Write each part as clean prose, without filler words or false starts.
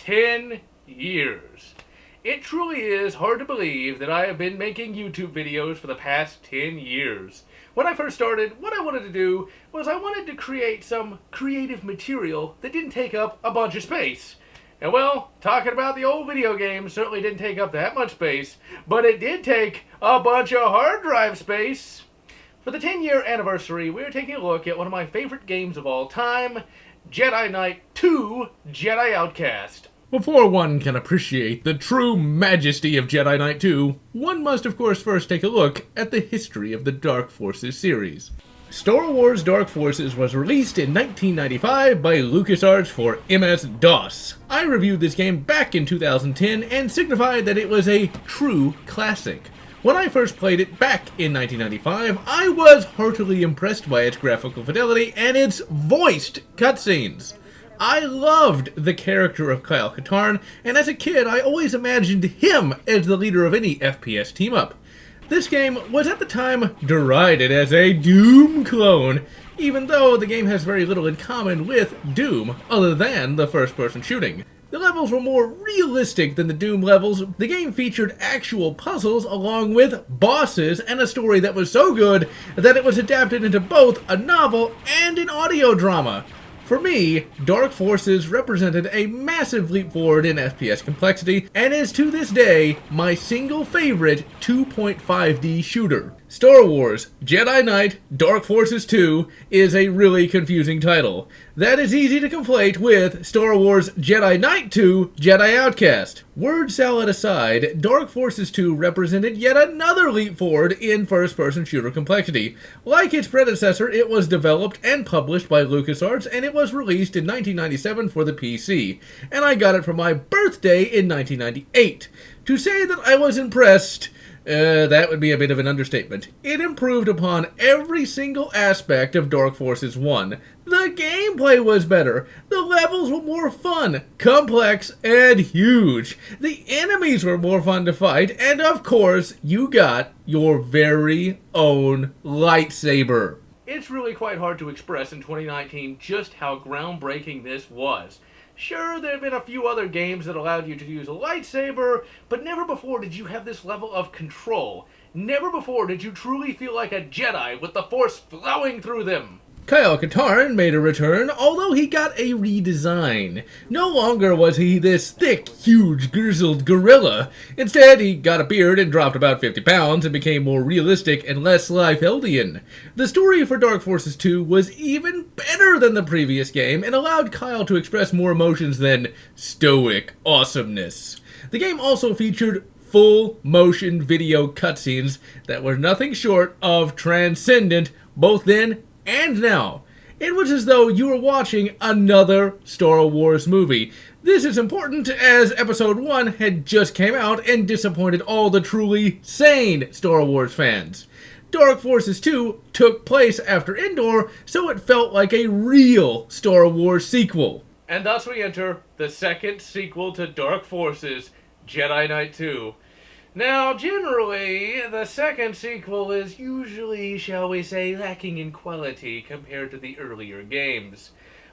10 years. It truly is hard to believe that I have been making YouTube videos for the past 10 years. When I first started, what I wanted to do was I wanted to create some creative material that didn't take up a bunch of space. And well, talking about the old video games certainly didn't take up that much space, but it did take a bunch of hard drive space. For the 10-year anniversary, we're taking a look at one of my favorite games of all time, Jedi Knight 2 Jedi Outcast. Before one can appreciate the true majesty of Jedi Knight 2, one must of course first take a look at the history of the Dark Forces series. Star Wars Dark Forces was released in 1995 by LucasArts for MS-DOS. I reviewed this game back in 2010 and signified that it was a true classic. When I first played it back in 1995, I was heartily impressed by its graphical fidelity and its voiced cutscenes. I loved the character of Kyle Katarn, and as a kid I always imagined him as the leader of any FPS team-up. This game was at the time derided as a Doom clone, even though the game has very little in common with Doom other than the first-person shooting. The levels were more realistic than the Doom levels. The game featured actual puzzles along with bosses and a story that was so good that it was adapted into both a novel and an audio drama. For me, Dark Forces represented a massive leap forward in FPS complexity and is to this day my single favorite 2.5D shooter. Star Wars Jedi Knight Dark Forces 2 is a really confusing title. That is easy to conflate with Star Wars Jedi Knight 2 Jedi Outcast. Word salad aside, Dark Forces 2 represented yet another leap forward in first-person shooter complexity. Like its predecessor, it was developed and published by LucasArts, and it was released in 1997 for the PC. And I got it for my birthday in 1998. To say that I was impressed, that would be a bit of an understatement. It improved upon every single aspect of Dark Forces 1. The gameplay was better, the levels were more fun, complex, and huge. The enemies were more fun to fight, and of course, you got your very own lightsaber. It's really quite hard to express in 2019 just how groundbreaking this was. Sure, there have been a few other games that allowed you to use a lightsaber, but never before did you have this level of control. Never before did you truly feel like a Jedi with the Force flowing through them. Kyle Katarn made a return, although he got a redesign. No longer was he this thick, huge, grizzled gorilla. Instead, he got a beard and dropped about 50 pounds and became more realistic and less Liefeldian. The story for Dark Forces 2 was even better than the previous game and allowed Kyle to express more emotions than stoic awesomeness. The game also featured full motion video cutscenes that were nothing short of transcendent both then and now. It was as though you were watching another Star Wars movie. This is important as Episode 1 had just came out and disappointed all the truly sane Star Wars fans. Dark Forces 2 took place after Endor, so it felt like a real Star Wars sequel. And thus we enter the second sequel to Dark Forces, Jedi Knight 2. Now, generally, the second sequel is usually, shall we say, lacking in quality compared to the earlier games.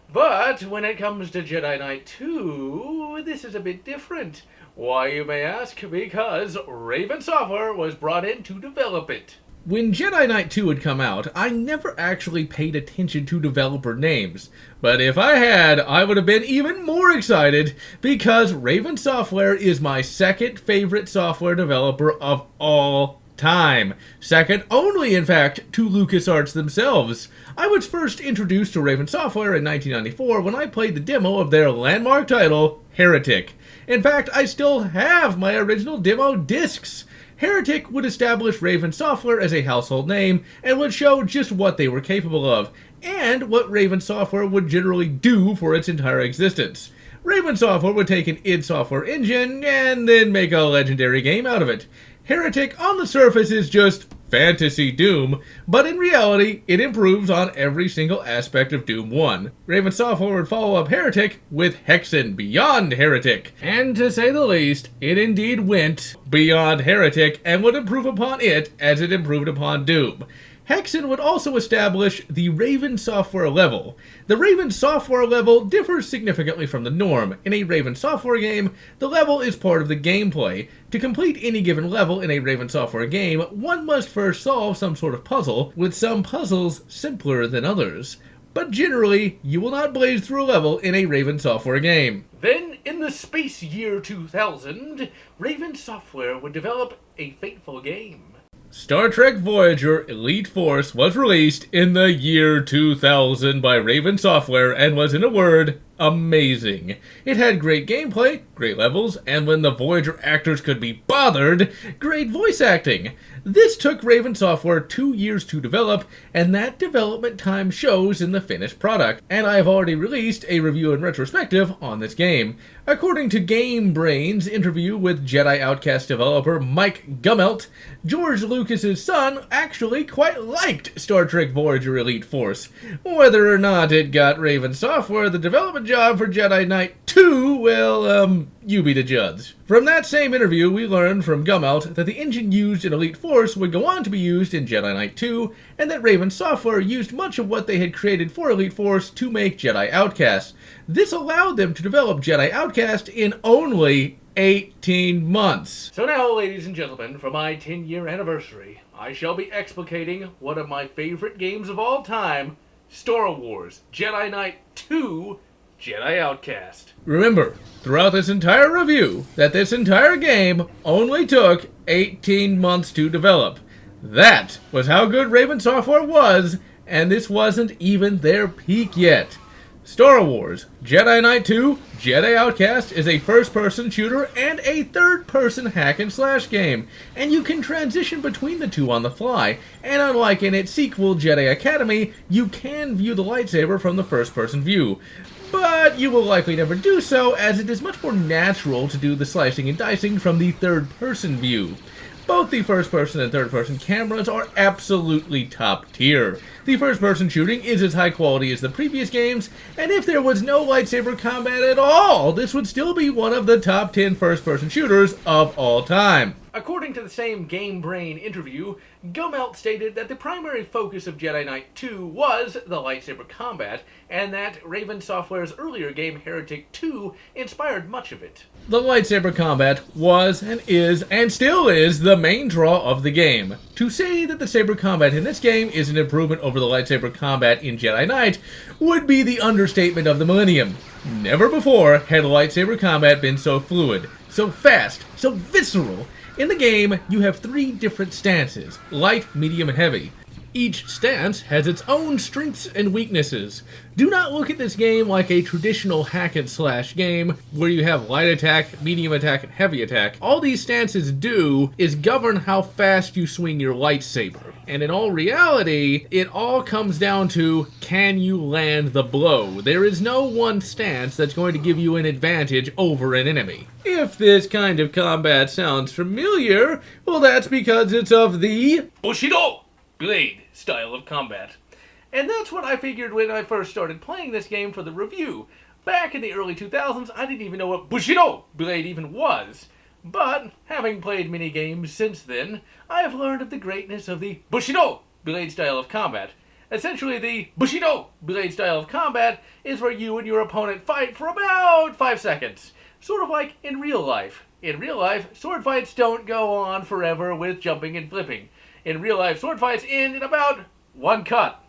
But when it comes to Jedi Knight 2, this is a bit different. Why, you may ask? Because Raven Software was brought in to develop it. When Jedi Knight 2 had come out, I never actually paid attention to developer names. But if I had, I would have been even more excited because Raven Software is my second favorite software developer of all time. Second only, in fact, to LucasArts themselves. I was first introduced to Raven Software in 1994 when I played the demo of their landmark title, Heretic. In fact, I still have my original demo discs. Heretic would establish Raven Software as a household name and would show just what they were capable of, and what Raven Software would generally do for its entire existence. Raven Software would take an id Software engine and then make a legendary game out of it. Heretic on the surface is just fantasy Doom, but in reality, it improves on every single aspect of Doom 1. Raven Software would follow up Heretic with Hexen Beyond Heretic, and to say the least, it indeed went beyond Heretic and would improve upon it as it improved upon Doom. Hexen would also establish the Raven Software level. The Raven Software level differs significantly from the norm. In a Raven Software game, the level is part of the gameplay. To complete any given level in a Raven Software game, one must first solve some sort of puzzle, with some puzzles simpler than others. But generally, you will not blaze through a level in a Raven Software game. Then, in the space year 2000, Raven Software would develop a fateful game. Star Trek Voyager Elite Force was released in the year 2000 by Raven Software and was, in a word, amazing. It had great gameplay, great levels, and when the Voyager actors could be bothered, great voice acting. This took Raven Software 2 years to develop, and that development time shows in the finished product, and I have already released a review and retrospective on this game. According to Game Brain's interview with Jedi Outcast developer Mike Gummelt, George Lucas's son actually quite liked Star Trek Voyager Elite Force. Whether or not it got Raven Software the development job for Jedi Knight 2, well, you be the judge. From that same interview, we learned from Gummelt that the engine used in Elite Force would go on to be used in Jedi Knight 2, and that Raven Software used much of what they had created for Elite Force to make Jedi Outcast. This allowed them to develop Jedi Outcast in only 18 months. So now, ladies and gentlemen, for my 10-year anniversary, I shall be explicating one of my favorite games of all time, Star Wars Jedi Knight 2 Jedi Outcast. Remember, throughout this entire review, that this entire game only took 18 months to develop. That was how good Raven Software was, and this wasn't even their peak yet. Star Wars Jedi Knight 2 Jedi Outcast is a first-person shooter and a third-person hack-and-slash game, and you can transition between the two on the fly, and unlike in its sequel Jedi Academy, you can view the lightsaber from the first-person view. But you will likely never do so, as it is much more natural to do the slicing and dicing from the third-person view. Both the first-person and third-person cameras are absolutely top tier. The first-person shooting is as high quality as the previous games, and if there was no lightsaber combat at all, this would still be one of the top 10 first-person shooters of all time. According to the same Game Brain interview, Gummelt stated that the primary focus of Jedi Knight 2 was the lightsaber combat, and that Raven Software's earlier game Heretic 2 inspired much of it. The lightsaber combat was and still is the main draw of the game. To say that the saber combat in this game is an improvement over the lightsaber combat in Jedi Knight would be the understatement of the millennium. Never before had lightsaber combat been so fluid, so fast, so visceral. In the game, you have 3 different stances, light, medium, and heavy. Each stance has its own strengths and weaknesses. Do not look at this game like a traditional hack-and-slash game where you have light attack, medium attack, and heavy attack. All these stances do is govern how fast you swing your lightsaber. And in all reality, it all comes down to, can you land the blow? There is no one stance that's going to give you an advantage over an enemy. If this kind of combat sounds familiar, well, that's because it's of the Bushido blade style of combat. And that's what I figured when I first started playing this game for the review. Back in the early 2000s, I didn't even know what Bushido blade even was. But, having played many games since then, I have learned of the greatness of the Bushido blade style of combat. Essentially, the Bushido blade style of combat is where you and your opponent fight for about 5 seconds. Sort of like in real life. In real life, sword fights don't go on forever with jumping and flipping. In real life, sword fights end in about 1 cut.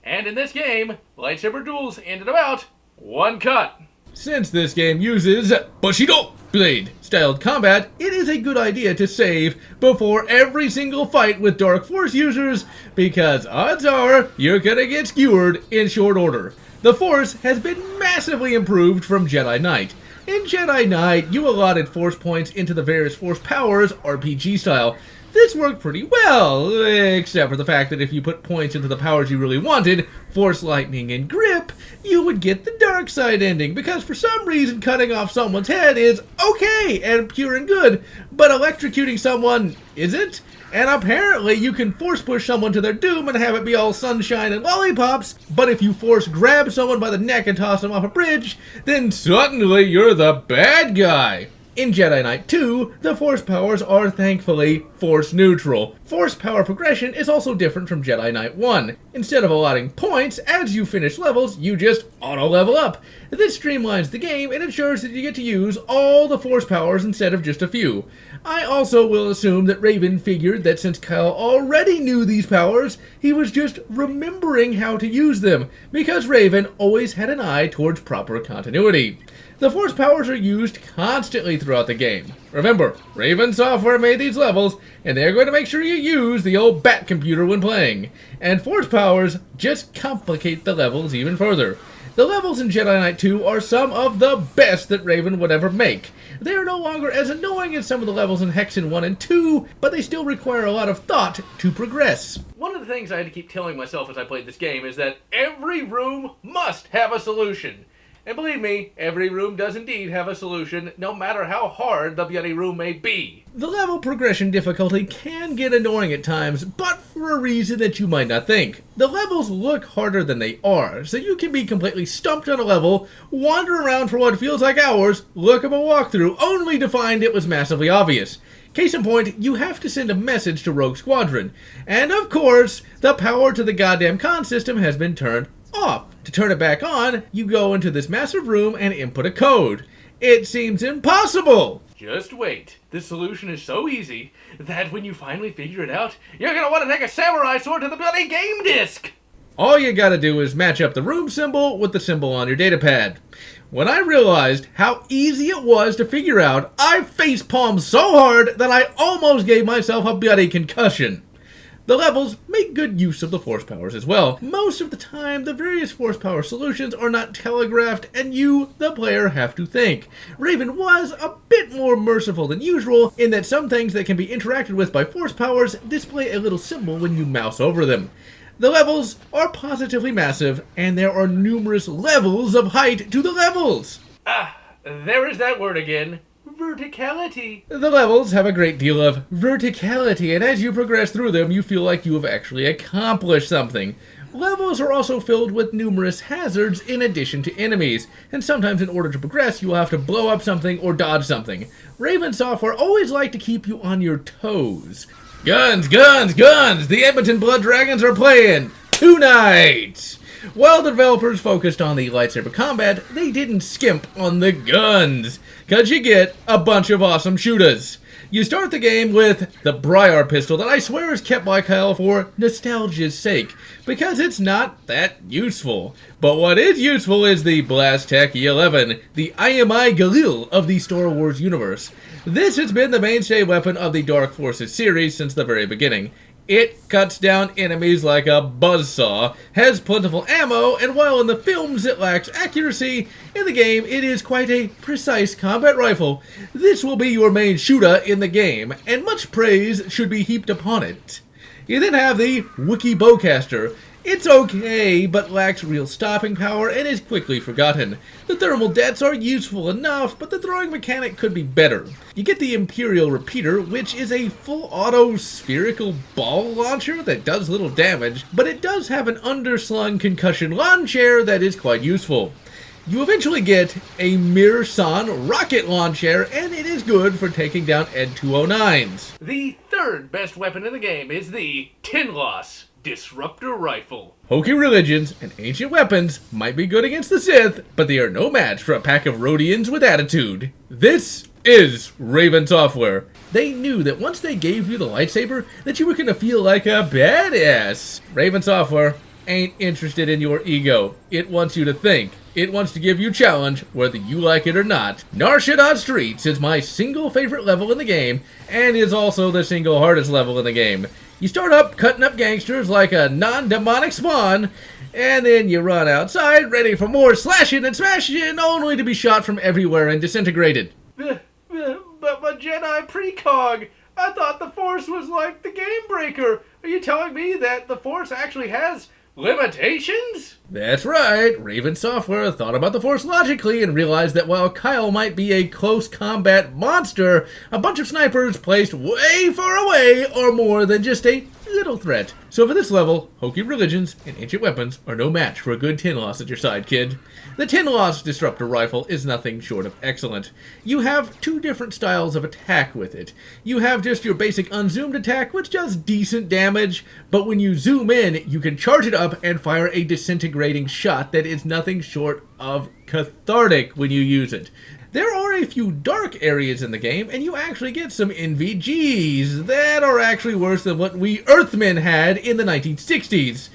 And in this game, lightsaber duels end in about 1 cut. Since this game uses Bushido blade styled combat, it is a good idea to save before every single fight with Dark Force users, because odds are you're gonna get skewered in short order. The Force has been massively improved from Jedi Knight. In Jedi Knight, you allotted Force points into the various Force powers RPG style. This worked pretty well, except for the fact that if you put points into the powers you really wanted, Force Lightning and Grip, you would get the dark side ending, because for some reason cutting off someone's head is okay and pure and good, but electrocuting someone isn't? And apparently you can force push someone to their doom and have it be all sunshine and lollipops, but if you force grab someone by the neck and toss them off a bridge, then suddenly you're the bad guy. In Jedi Knight 2, the Force powers are thankfully Force neutral. Force power progression is also different from Jedi Knight 1. Instead of allotting points as you finish levels, you just auto-level up. This streamlines the game and ensures that you get to use all the Force powers instead of just a few. I also will assume that Raven figured that since Kyle already knew these powers, he was just remembering how to use them, because Raven always had an eye towards proper continuity. The Force powers are used constantly throughout the game. Remember, Raven Software made these levels, and they're going to make sure you use the old Bat computer when playing. And Force powers just complicate the levels even further. The levels in Jedi Knight 2 are some of the best that Raven would ever make. They are no longer as annoying as some of the levels in Hexen 1 and 2, but they still require a lot of thought to progress. One of the things I had to keep telling myself as I played this game is that every room must have a solution. And believe me, every room does indeed have a solution, no matter how hard the bloody room may be. The level progression difficulty can get annoying at times, but for a reason that you might not think. The levels look harder than they are, so you can be completely stumped on a level, wander around for what feels like hours, look up a walkthrough, only to find it was massively obvious. Case in point, you have to send a message to Rogue Squadron. And of course, the power to the goddamn con system has been turned off. To turn it back on, you go into this massive room and input a code. It seems impossible! Just wait. The solution is so easy that when you finally figure it out, you're gonna want to take a samurai sword to the bloody game disc! All you gotta do is match up the room symbol with the symbol on your datapad. When I realized how easy it was to figure out, I facepalmed so hard that I almost gave myself a bloody concussion. The levels make good use of the Force powers as well. Most of the time, the various Force power solutions are not telegraphed, and you, the player, have to think. Raven was a bit more merciful than usual, in that some things that can be interacted with by Force powers display a little symbol when you mouse over them. The levels are positively massive, and there are numerous levels of height to the levels. There is that word again. Verticality. The levels have a great deal of verticality, and as you progress through them, you feel like you have actually accomplished something. Levels are also filled with numerous hazards in addition to enemies, and sometimes in order to progress, you will have to blow up something or dodge something. Raven Software always like to keep you on your toes. Guns, guns, guns! The Edmonton Blood Dragons are playing tonight! While the developers focused on the Lightsaber Combat, they didn't skimp on the guns, cause you get a bunch of awesome shooters. You start the game with the Briar pistol that I swear is kept by Kyle for nostalgia's sake, because it's not that useful. But what is useful is the Blastech E11, the IMI Galil of the Star Wars universe. This has been the mainstay weapon of the Dark Forces series since the very beginning. It cuts down enemies like a buzzsaw, has plentiful ammo, and while in the films it lacks accuracy, in the game it is quite a precise combat rifle. This will be your main shooter in the game, and much praise should be heaped upon it. You then have the Wookiee Bowcaster. It's okay, but lacks real stopping power and is quickly forgotten. The thermal dets are useful enough, but the throwing mechanic could be better. You get the Imperial Repeater, which is a full-auto spherical ball launcher that does little damage, but it does have an underslung concussion launcher that is quite useful. You eventually get a Mir-San rocket launcher, and it is good for taking down Ed-209s. The third best weapon in the game is the Tinloss Disruptor Rifle. Hokey religions and ancient weapons might be good against the Sith, but they are no match for a pack of Rhodians with attitude. This is Raven Software. They knew that once they gave you the lightsaber, that you were going to feel like a badass. Raven Software ain't interested in your ego. It wants you to think. It wants to give you challenge, whether you like it or not. Narshadad Streets is my single favorite level in the game, and is also the single hardest level in the game. You start up cutting up gangsters like a non-demonic spawn, and then you run outside, ready for more slashing and smashing, only to be shot from everywhere and disintegrated. But Jedi precog, I thought the Force was like the Game Breaker. Are you telling me that the Force actually has limitations? That's right. Raven Software thought about the Force logically and realized that while Kyle might be a close combat monster, a bunch of snipers placed way far away are more than just a little middle threat. So for this level, hokey religions and ancient weapons are no match for a good 10 loss at your side, kid. The 10 loss Disruptor Rifle is nothing short of excellent. You have two different styles of attack with it. You have just your basic unzoomed attack, which does decent damage, but when you zoom in, you can charge it up and fire a disintegrating shot that is nothing short of cathartic when you use it. There are a few dark areas in the game, and you actually get some NVGs that are actually worse than what we Earthmen had in the 1960s.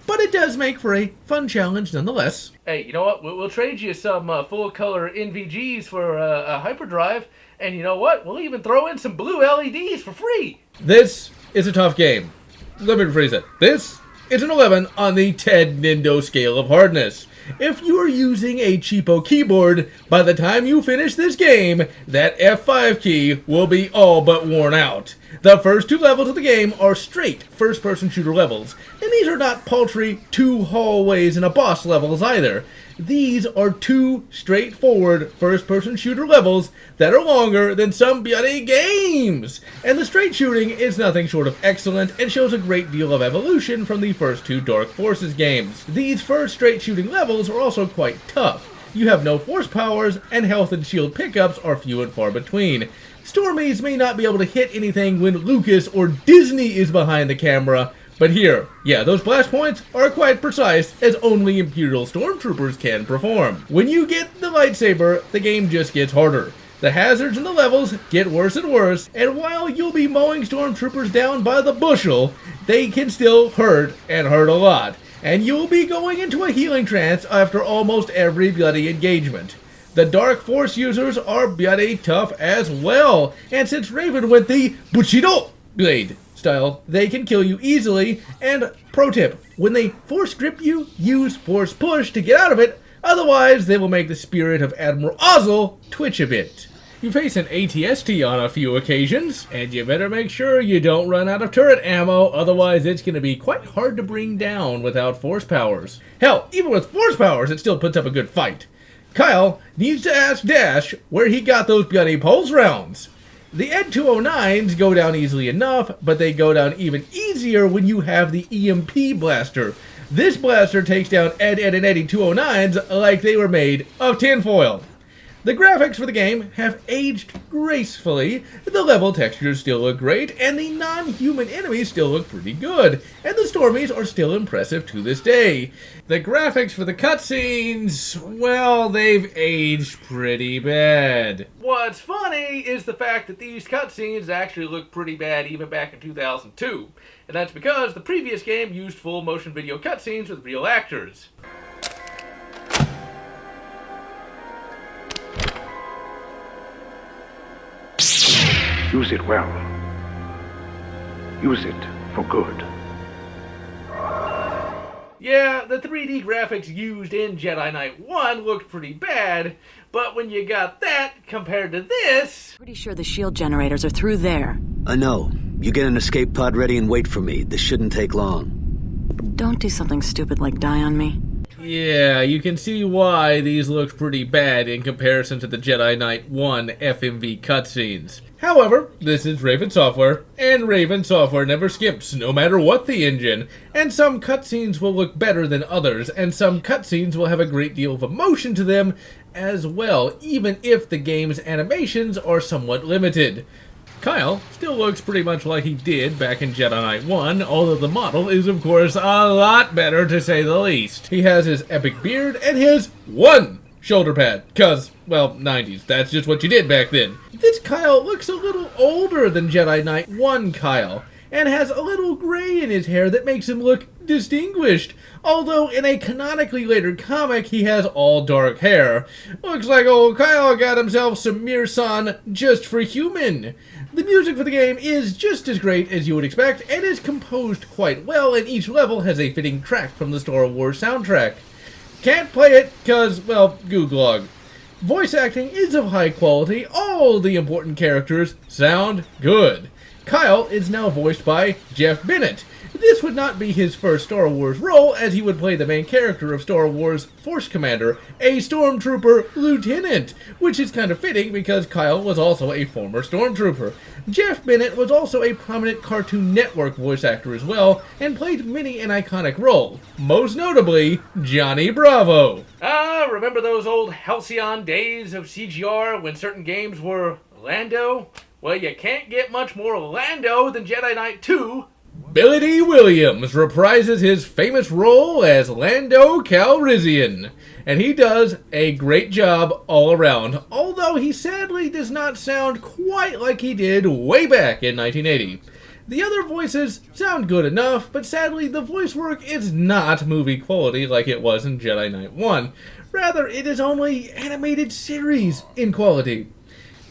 But it does make for a fun challenge nonetheless. Hey, you know what? We'll trade you some full-color NVGs for a hyperdrive, and you know what? We'll even throw in some blue LEDs for free. This is a tough game. Let me rephrase that. This is an 11 on the Ted Nindo scale of hardness. If you are using a cheapo keyboard, by the time you finish this game, that F5 key will be all but worn out. The first two levels of the game are straight first-person shooter levels, and these are not paltry 2 hallways and a boss levels either. These are 2 straightforward first-person shooter levels that are longer than some bloody games. And the straight shooting is nothing short of excellent and shows a great deal of evolution from the first 2 Dark Forces games. These first straight shooting levels are also quite tough. You have no force powers, and health and shield pickups are few and far between. Stormies may not be able to hit anything when Lucas or Disney is behind the camera, but here, yeah, those blast points are quite precise, as only Imperial Stormtroopers can perform. When you get the lightsaber, the game just gets harder. The hazards in the levels get worse and worse, and while you'll be mowing Stormtroopers down by the bushel, they can still hurt, and hurt a lot. And you'll be going into a healing trance after almost every bloody engagement. The Dark Force users are bloody tough as well, and since Raven went the Bushido blade style, they can kill you easily. And pro tip, when they force grip you, use force push to get out of it, otherwise they will make the spirit of Admiral Ozzel twitch a bit. You face an ATST on a few occasions, and you better make sure you don't run out of turret ammo, otherwise it's going to be quite hard to bring down without force powers. Hell, even with force powers, it still puts up a good fight. Kyle needs to ask Dash where he got those bloody pulse rounds. The Ed-209s go down easily enough, but they go down even easier when you have the EMP blaster. This blaster takes down Ed and Eddie 209s like they were made of tinfoil. The graphics for the game have aged gracefully, the level textures still look great, and the non-human enemies still look pretty good, and the Stormies are still impressive to this day. The graphics for the cutscenes, well, they've aged pretty bad. What's funny is the fact that these cutscenes actually look pretty bad even back in 2002, and that's because the previous game used full motion video cutscenes with real actors. Use it well. Use it for good. Yeah, the 3D graphics used in Jedi Knight 1 looked pretty bad, but when you got that compared to this... Pretty sure the shield generators are through there. I know. You get an escape pod ready and wait for me. This shouldn't take long. Don't do something stupid like die on me. Yeah, you can see why these look pretty bad in comparison to the Jedi Knight 1 FMV cutscenes. However, this is Raven Software, and Raven Software never skips, no matter what the engine, and some cutscenes will look better than others, and some cutscenes will have a great deal of emotion to them as well, even if the game's animations are somewhat limited. Kyle still looks pretty much like he did back in Jedi Knight 1, although the model is of course a lot better to say the least. He has his epic beard and his one shoulder pad, cause, well, 90s, that's just what you did back then. This Kyle looks a little older than Jedi Knight 1 Kyle, and has a little gray in his hair that makes him look distinguished, although in a canonically later comic he has all dark hair. Looks like old Kyle got himself some Mirsan just for human. The music for the game is just as great as you would expect, and is composed quite well, and each level has a fitting track from the Star Wars soundtrack. Can't play it, cause, well, googlog. Voice acting is of high quality, all the important characters sound good. Kyle is now voiced by Jeff Bennett. This would not be his first Star Wars role, as he would play the main character of Star Wars Force Commander, a Stormtrooper Lieutenant, which is kind of fitting because Kyle was also a former Stormtrooper. Jeff Bennett was also a prominent Cartoon Network voice actor as well, and played many an iconic role, most notably Johnny Bravo. Remember those old halcyon days of CGR when certain games were Lando? Well, you can't get much more Lando than Jedi Knight 2. Billy D. Williams reprises his famous role as Lando Calrissian, and he does a great job all around, although he sadly does not sound quite like he did way back in 1980. The other voices sound good enough, but sadly the voice work is not movie quality like it was in Jedi Knight 1. Rather, it is only animated series in quality.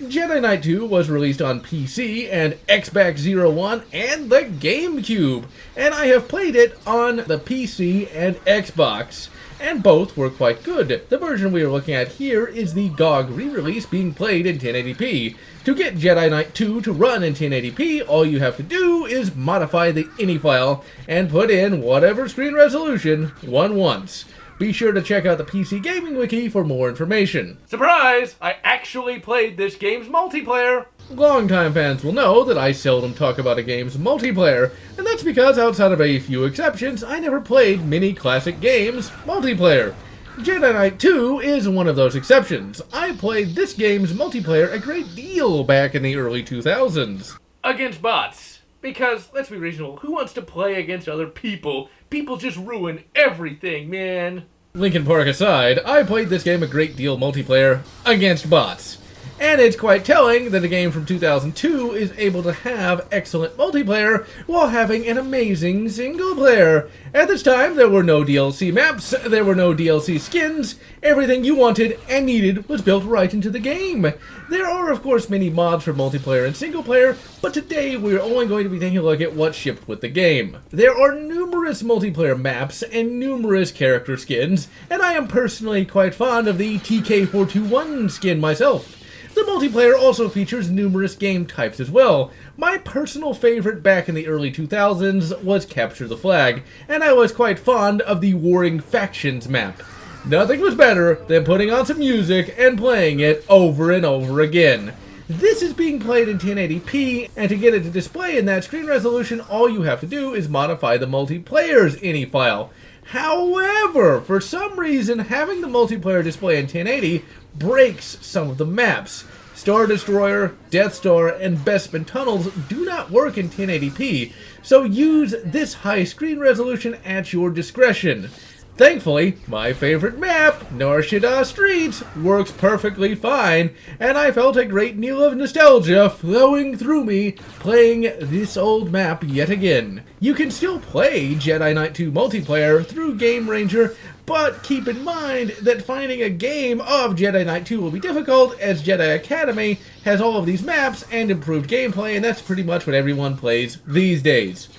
Jedi Knight 2 was released on PC and Xbox One and the GameCube, and I have played it on the PC and Xbox, and both were quite good. The version we are looking at here is the GOG re-release being played in 1080p. To get Jedi Knight 2 to run in 1080p, all you have to do is modify the INI file and put in whatever screen resolution one wants. Be sure to check out the PC Gaming Wiki for more information. Surprise! I actually played this game's multiplayer. Longtime fans will know that I seldom talk about a game's multiplayer, and that's because outside of a few exceptions, I never played many classic games multiplayer. Jedi Knight 2 is one of those exceptions. I played this game's multiplayer a great deal back in the early 2000s. Against bots. Because, let's be reasonable, who wants to play against other people? People just ruin everything, man. Linkin Park aside, I played this game a great deal multiplayer against bots. And it's quite telling that a game from 2002 is able to have excellent multiplayer while having an amazing single player. At this time, there were no DLC maps, there were no DLC skins, everything you wanted and needed was built right into the game. There are of course many mods for multiplayer and single player, but today we're only going to be taking a look at what shipped with the game. There are numerous multiplayer maps and numerous character skins, and I am personally quite fond of the TK421 skin myself. The multiplayer also features numerous game types as well. My personal favorite back in the early 2000s was Capture the Flag, and I was quite fond of the Warring Factions map. Nothing was better than putting on some music and playing it over and over again. This is being played in 1080p, and to get it to display in that screen resolution, all you have to do is modify the multiplayer's INI file. However, for some reason, having the multiplayer display in 1080 breaks some of the maps. Star Destroyer, Death Star, and Bespin Tunnels do not work in 1080p, so use this high screen resolution at your discretion. Thankfully, my favorite map, Nar Shaddaa Streets, works perfectly fine, and I felt a great deal of nostalgia flowing through me playing this old map yet again. You can still play Jedi Knight 2 multiplayer through Game Ranger, but keep in mind that finding a game of Jedi Knight 2 will be difficult, as Jedi Academy has all of these maps and improved gameplay, and that's pretty much what everyone plays these days.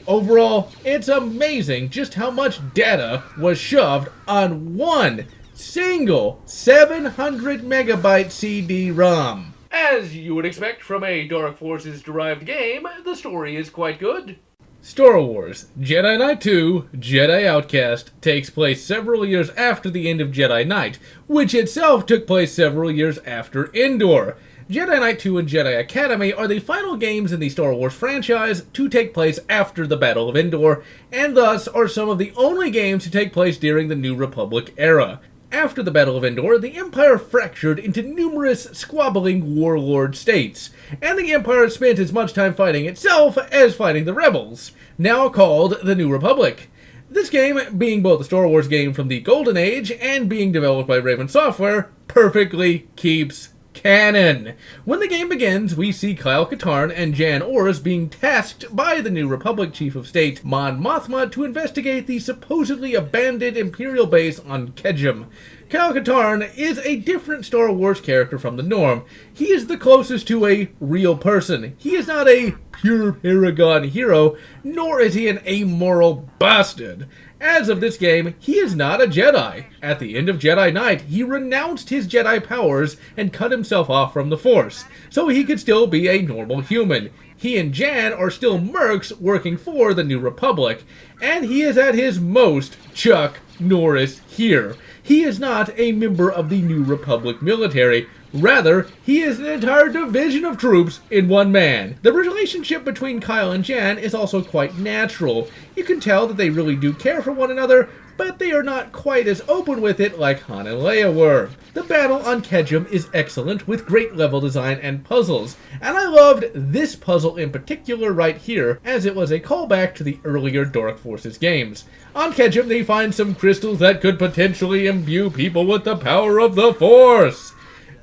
Overall, it's amazing just how much data was shoved on one single 700 megabyte CD-ROM. As you would expect from a Dark Forces derived game, the story is quite good. Star Wars Jedi Knight 2 Jedi Outcast takes place several years after the end of Jedi Knight, which itself took place several years after Endor. Jedi Knight 2 and Jedi Academy are the final games in the Star Wars franchise to take place after the Battle of Endor, and thus are some of the only games to take place during the New Republic era. After the Battle of Endor, the Empire fractured into numerous squabbling warlord states, and the Empire spent as much time fighting itself as fighting the rebels, now called the New Republic. This game, being both a Star Wars game from the Golden Age and being developed by Raven Software, perfectly keeps canon. When the game begins, we see Kyle Katarn and Jan Ors being tasked by the New Republic Chief of State Mon Mothma to investigate the supposedly abandoned Imperial base on Kedjum. Kyle Katarn is a different Star Wars character from the norm. He is the closest to a real person. He is not a pure paragon hero, nor is he an amoral bastard. As of this game, he is not a Jedi. At the end of Jedi Knight, he renounced his Jedi powers and cut himself off from the Force, so he could still be a normal human. He and Jan are still mercs working for the New Republic, and he is at his most Chuck Norris here. He is not a member of the New Republic military. Rather, he is an entire division of troops in one man. The relationship between Kyle and Jan is also quite natural. You can tell that they really do care for one another, but they are not quite as open with it like Han and Leia were. The battle on Kedjem is excellent, with great level design and puzzles, and I loved this puzzle in particular right here, as it was a callback to the earlier Dark Forces games. On Kedjem, they find some crystals that could potentially imbue people with the power of the Force.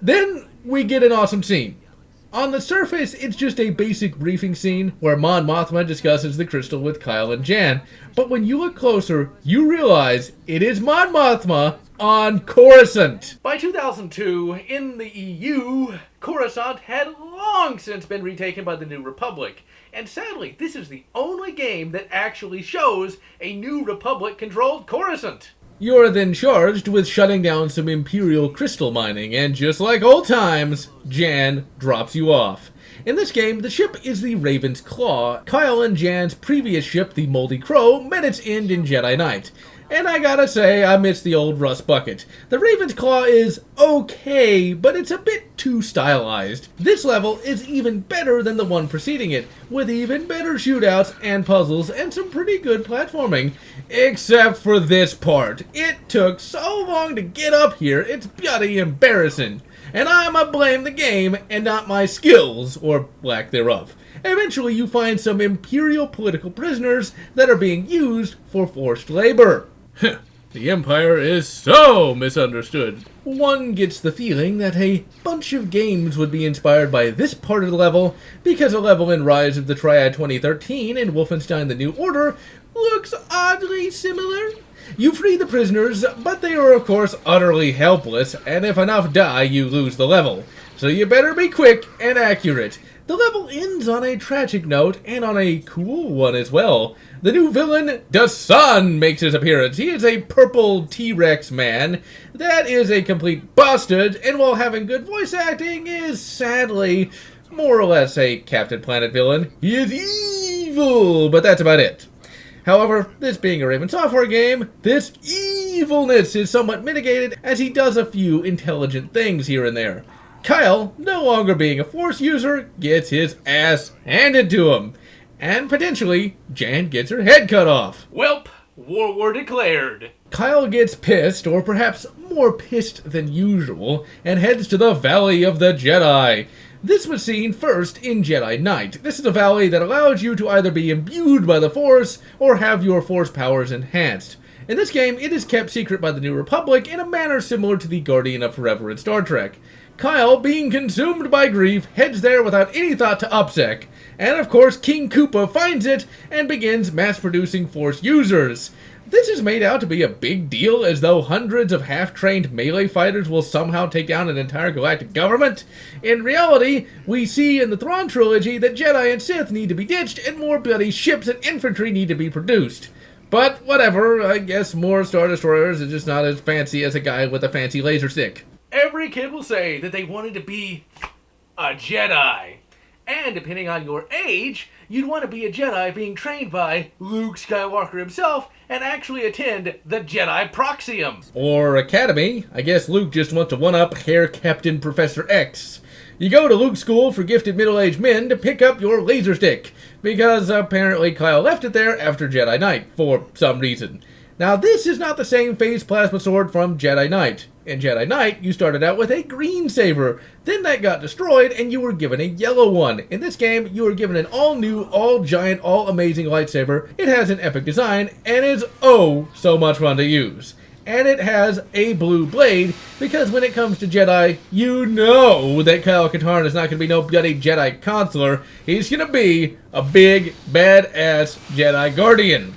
Then we get an awesome scene. On the surface, it's just a basic briefing scene where Mon Mothma discusses the crystal with Kyle and Jan, but when you look closer, you realize it is Mon Mothma on Coruscant. By 2002, in the EU, Coruscant had long since been retaken by the New Republic, and sadly, this is the only game that actually shows a New Republic-controlled Coruscant. You're then charged with shutting down some Imperial crystal mining, and just like old times, Jan drops you off. In this game, the ship is the Raven's Claw. Kyle and Jan's previous ship, the Moldy Crow, met its end in Jedi Knight. And I gotta say, I miss the old rust bucket. The Raven's Claw is okay, but it's a bit too stylized. This level is even better than the one preceding it, with even better shootouts and puzzles and some pretty good platforming. Except for this part. It took so long to get up here, it's bloody embarrassing. And I'ma blame the game and not my skills, or lack thereof. Eventually you find some Imperial political prisoners that are being used for forced labor. The Empire is so misunderstood. One gets the feeling that a bunch of games would be inspired by this part of the level, because a level in Rise of the Triad 2013 and Wolfenstein: The New Order looks oddly similar. You free the prisoners, but they are of course utterly helpless, and if enough die, you lose the level. So you better be quick and accurate. The level ends on a tragic note, and on a cool one as well. The new villain, the Sun, makes his appearance. He is a purple T-Rex man that is a complete bastard, and while having good voice acting, is sadly more or less a Captain Planet villain. He is evil, but that's about it. However, this being a Raven Software game, this evilness is somewhat mitigated as he does a few intelligent things here and there. Kyle, no longer being a Force user, gets his ass handed to him. And potentially, Jan gets her head cut off. Welp, war declared. Kyle gets pissed, or perhaps more pissed than usual, and heads to the Valley of the Jedi. This was seen first in Jedi Knight. This is a valley that allows you to either be imbued by the Force, or have your Force powers enhanced. In this game, it is kept secret by the New Republic in a manner similar to the Guardian of Forever in Star Trek. Kyle, being consumed by grief, heads there without any thought to OPSEC. And of course, King Koopa finds it and begins mass-producing Force users. This is made out to be a big deal, as though hundreds of half-trained melee fighters will somehow take down an entire galactic government. In reality, we see in the Thrawn trilogy that Jedi and Sith need to be ditched and more bloody ships and infantry need to be produced. But whatever, I guess more Star Destroyers is just not as fancy as a guy with a fancy laser stick. Every kid will say that they wanted to be a Jedi. And depending on your age, you'd want to be a Jedi being trained by Luke Skywalker himself and actually attend the Jedi Proxium. Or Academy. I guess Luke just wants to one-up Hair Captain Professor X. You go to Luke's school for gifted middle-aged men to pick up your laser stick, because apparently Kyle left it there after Jedi Knight, for some reason. Now, this is not the same phase plasma sword from Jedi Knight. In Jedi Knight, you started out with a green saber, then that got destroyed and you were given a yellow one. In this game, you are given an all-new, all-giant, all-amazing lightsaber. It has an epic design and is oh so much fun to use. And it has a blue blade, because when it comes to Jedi, you know that Kyle Katarn is not going to be no bloody Jedi consular. He's going to be a big, badass Jedi Guardian.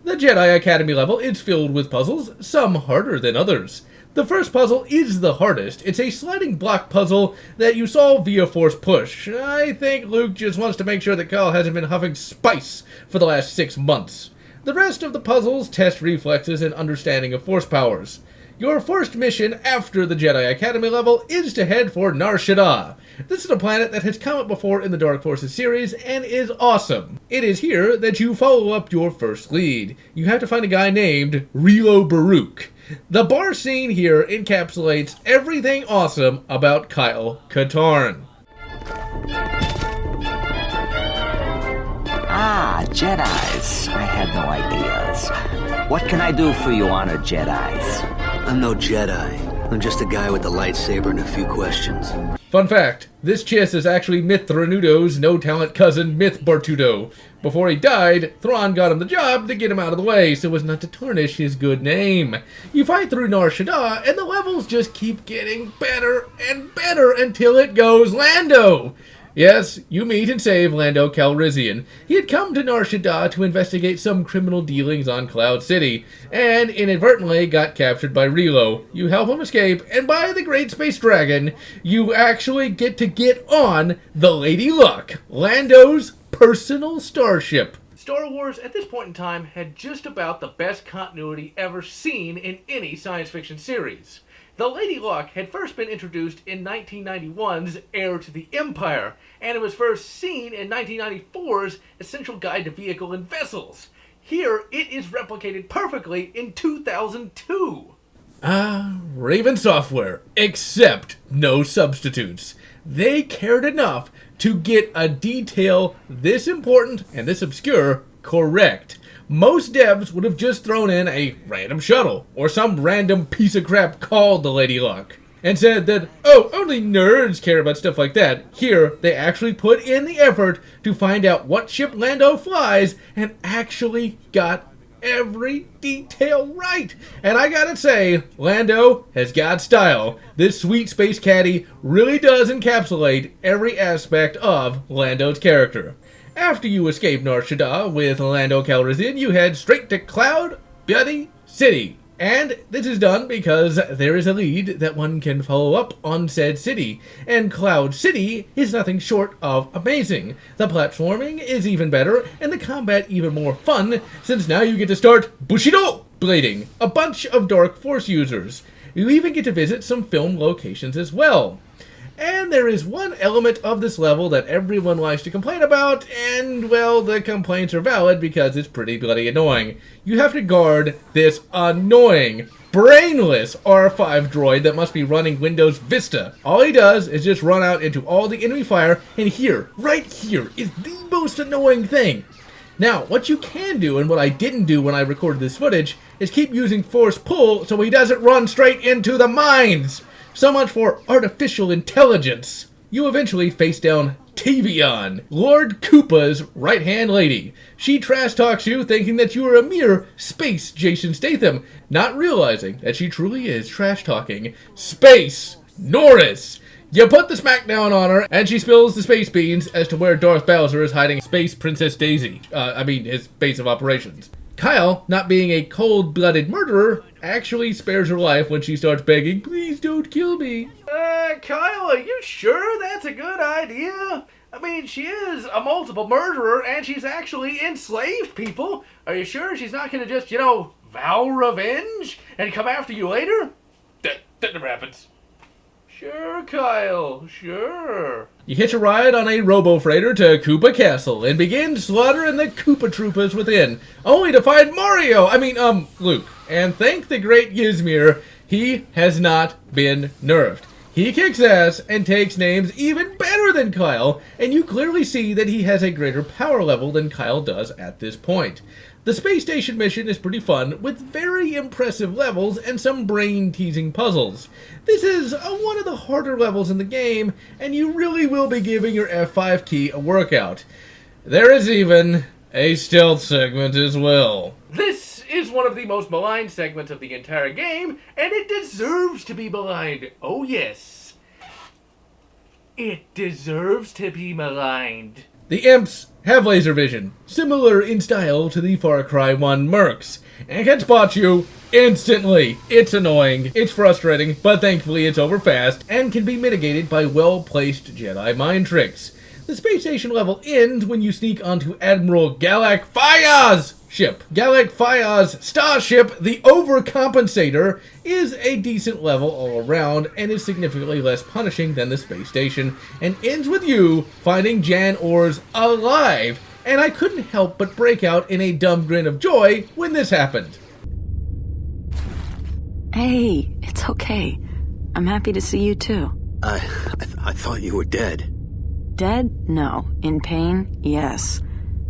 The Jedi Academy level is filled with puzzles, some harder than others. The first puzzle is the hardest. It's a sliding block puzzle that you solve via force push. I think Luke just wants to make sure that Kyle hasn't been huffing spice for the last 6 months. The rest of the puzzles test reflexes and understanding of force powers. Your first mission after the Jedi Academy level is to head for Nar Shaddaa. This is a planet that has come up before in the Dark Forces series and is awesome. It is here that you follow up your first lead. You have to find a guy named Relo Baruch. The bar scene here encapsulates everything awesome about Kyle Katarn. Ah, Jedis. I had no ideas. What can I do for you, honored Jedis? I'm no Jedi. I'm just a guy with a lightsaber and a few questions. Fun fact, this Chiss is actually Myth Thranudo's no-talent cousin Myth Bartudo. Before he died, Thrawn got him the job to get him out of the way so as not to tarnish his good name. You fight through Nar Shaddaa, and the levels just keep getting better and better until it goes Lando! Yes, you meet and save Lando Calrissian. He had come to Nar Shaddaa to investigate some criminal dealings on Cloud City, and inadvertently got captured by Relo. You help him escape, and by the Great Space Dragon, you actually get on the Lady Luck, Lando's personal starship. Star Wars, at this point in time, had just about the best continuity ever seen in any science fiction series. The Lady Luck had first been introduced in 1991's Heir to the Empire, and it was first seen in 1994's Essential Guide to Vehicle and Vessels. Here, it is replicated perfectly in 2002. Raven Software, except no substitutes. They cared enough to get a detail this important and this obscure correct. Most devs would have just thrown in a random shuttle, or some random piece of crap called the Lady Luck, and said that, oh, only nerds care about stuff like that. Here, they actually put in the effort to find out what ship Lando flies, and actually got every detail right. And I gotta say, Lando has got style. This sweet space caddy really does encapsulate every aspect of Lando's character. After you escape Nar Shaddaa with Lando Calrissian, you head straight to Cloud City. And this is done because there is a lead that one can follow up on said city. And Cloud City is nothing short of amazing. The platforming is even better, and the combat even more fun, since now you get to start Bushido blading a bunch of Dark Force users. You even get to visit some film locations as well. And there is one element of this level that everyone likes to complain about, and, well, the complaints are valid because it's pretty bloody annoying. You have to guard this annoying, brainless R5 droid that must be running Windows Vista. All he does is just run out into all the enemy fire, and here, right here, is the most annoying thing. Now, what you can do, and what I didn't do when I recorded this footage, is keep using force pull so he doesn't run straight into the mines. So much for artificial intelligence. You eventually face down Tavion, Lord Koopa's right-hand lady. She trash-talks you thinking that you are a mere space Jason Statham, not realizing that she truly is trash-talking Space Norris. You put the smackdown on her, and she spills the space beans as to where Darth Bowser is hiding Space Princess Daisy. His base of operations. Kyle, not being a cold-blooded murderer, actually spares her life when she starts begging, please don't kill me. Kyle, are you sure that's a good idea? I mean, she is a multiple murderer, and she's actually enslaved people. Are you sure she's not gonna just, vow revenge and come after you later? That never happens. Sure, Kyle, sure. You hitch a ride on a robo-freighter to Koopa Castle and begin slaughtering the Koopa Troopas within, only to find Luke. And thank the great Ysmir, he has not been nerfed. He kicks ass and takes names even better than Kyle, and you clearly see that he has a greater power level than Kyle does at this point. The space station mission is pretty fun, with very impressive levels and some brain-teasing puzzles. This is one of the harder levels in the game, and you really will be giving your F5 key a workout. There is even a stealth segment as well. This is one of the most maligned segments of the entire game, and it deserves to be maligned. Oh yes. It deserves to be maligned. The imps have laser vision, similar in style to the Far Cry 1 mercs, and can spot you instantly. It's annoying, it's frustrating, but thankfully it's over fast and can be mitigated by well-placed Jedi mind tricks. The space station level ends when you sneak onto Admiral Galak Faya's ship. Galak Faya's starship, the Overcompensator, is a decent level all around and is significantly less punishing than the space station, and ends with you finding Jan Ors alive, and I couldn't help but break out in a dumb grin of joy when this happened. Hey, it's okay. I'm happy to see you too. I thought you were dead. Dead? No. In pain? Yes.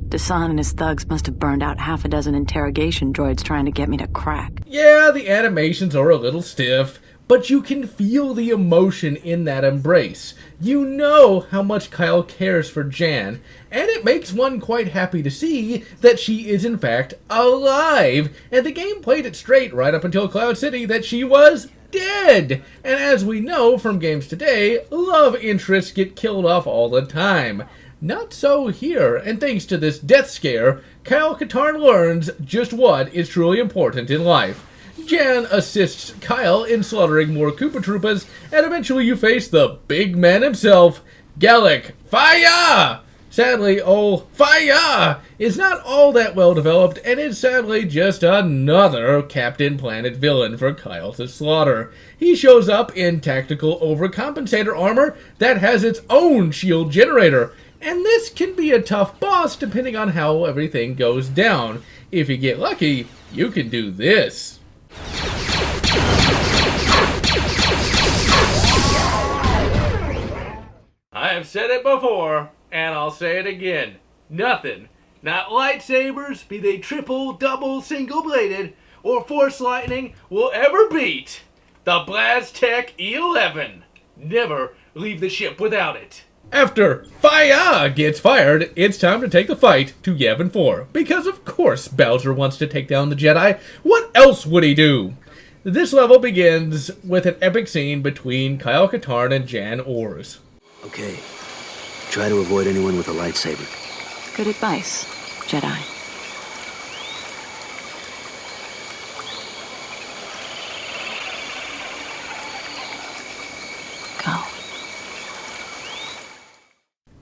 Dasan and his thugs must have burned out half a dozen interrogation droids trying to get me to crack. Yeah, the animations are a little stiff, but you can feel the emotion in that embrace. You know how much Kyle cares for Jan, and it makes one quite happy to see that she is in fact alive, and the game played it straight right up until Cloud City that she was dead. And as we know from games today, love interests get killed off all the time. Not so here, and thanks to this death scare, Kyle Katarn learns just what is truly important in life. Jan assists Kyle in slaughtering more Koopa Troopas, and eventually you face the big man himself, Galak Faya! Sadly, old Faya is not all that well developed, and is sadly just another Captain Planet villain for Kyle to slaughter. He shows up in tactical overcompensator armor that has its own shield generator, and this can be a tough boss depending on how everything goes down. If you get lucky, you can do this. I have said it before, and I'll say it again. Nothing, not lightsabers, be they triple, double, single-bladed, or force lightning, will ever beat the BlazTech E11. Never leave the ship without it. After Faya gets fired, it's time to take the fight to Yavin 4, because of course Bowser wants to take down the Jedi. What else would he do? This level begins with an epic scene between Kyle Katarn and Jan Ors. Okay. Try to avoid anyone with a lightsaber. Good advice, Jedi. Go.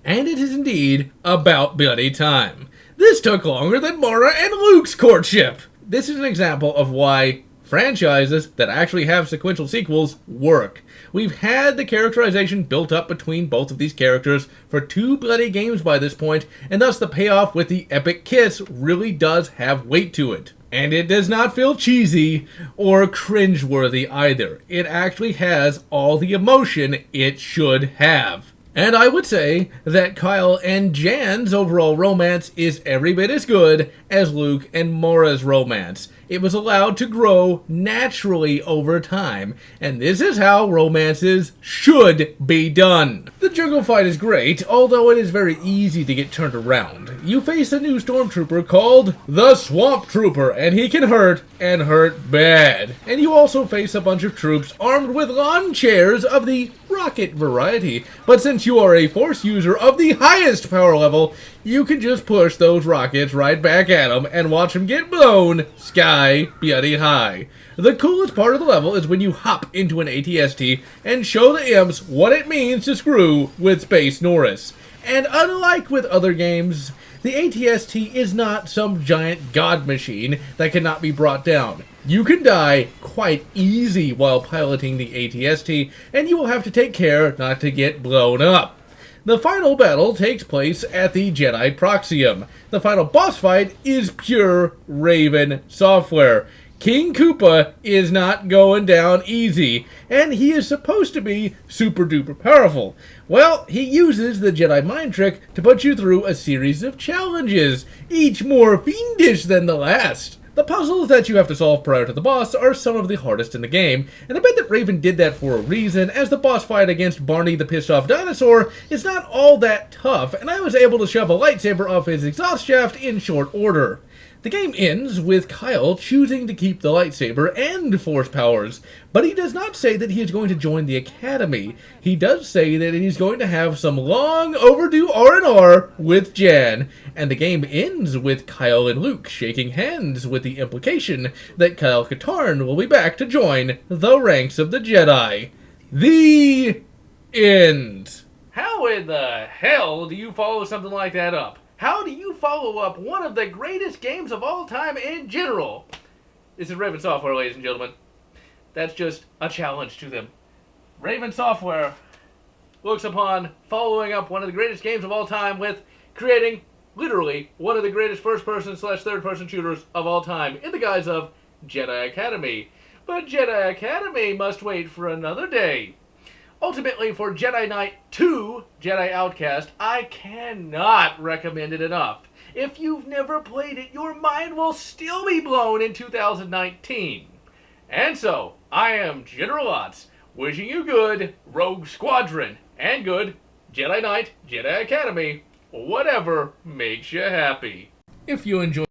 And it is indeed about bloody time. This took longer than Mara and Luke's courtship. This is an example of why franchises that actually have sequential sequels work. We've had the characterization built up between both of these characters for 2 bloody games by this point, and thus the payoff with the epic kiss really does have weight to it. And it does not feel cheesy or cringeworthy either. It actually has all the emotion it should have. And I would say that Kyle and Jan's overall romance is every bit as good as Luke and Mara's romance. It was allowed to grow naturally over time, and this is how romances should be done. The jungle fight is great, although it is very easy to get turned around. You face a new stormtrooper called the Swamp Trooper, and he can hurt, and hurt bad. And you also face a bunch of troops armed with lawn chairs of the rocket variety, but since you are a force user of the highest power level, you can just push those rockets right back at them and watch them get blown sky bloody high. The coolest part of the level is when you hop into an ATST and show the imps what it means to screw with Space Norris. And unlike with other games, the ATST is not some giant god machine that cannot be brought down. You can die quite easy while piloting the ATST, and you will have to take care not to get blown up. The final battle takes place at the Jedi Proxium. The final boss fight is pure Raven software. King Koopa is not going down easy, and he is supposed to be super duper powerful. Well, he uses the Jedi mind trick to put you through a series of challenges, each more fiendish than the last. The puzzles that you have to solve prior to the boss are some of the hardest in the game, and I bet that Raven did that for a reason, as the boss fight against Barney the Pissed Off Dinosaur is not all that tough, and I was able to shove a lightsaber off his exhaust shaft in short order. The game ends with Kyle choosing to keep the lightsaber and force powers, but he does not say that he is going to join the Academy. He does say that he's going to have some long overdue R&R with Jan, and the game ends with Kyle and Luke shaking hands with the implication that Kyle Katarn will be back to join the ranks of the Jedi. The end. How in the hell do you follow something like that up? How do you follow up one of the greatest games of all time in general? This is Raven Software, ladies and gentlemen. That's just a challenge to them. Raven Software looks upon following up one of the greatest games of all time with creating, literally, one of the greatest first-person / third-person shooters of all time in the guise of Jedi Academy. But Jedi Academy must wait for another day. Ultimately, for Jedi Knight 2, Jedi Outcast, I cannot recommend it enough. If you've never played it, your mind will still be blown in 2019. And so, I am General Lotz, wishing you good Rogue Squadron, and good Jedi Knight, Jedi Academy, whatever makes you happy. If you enjoy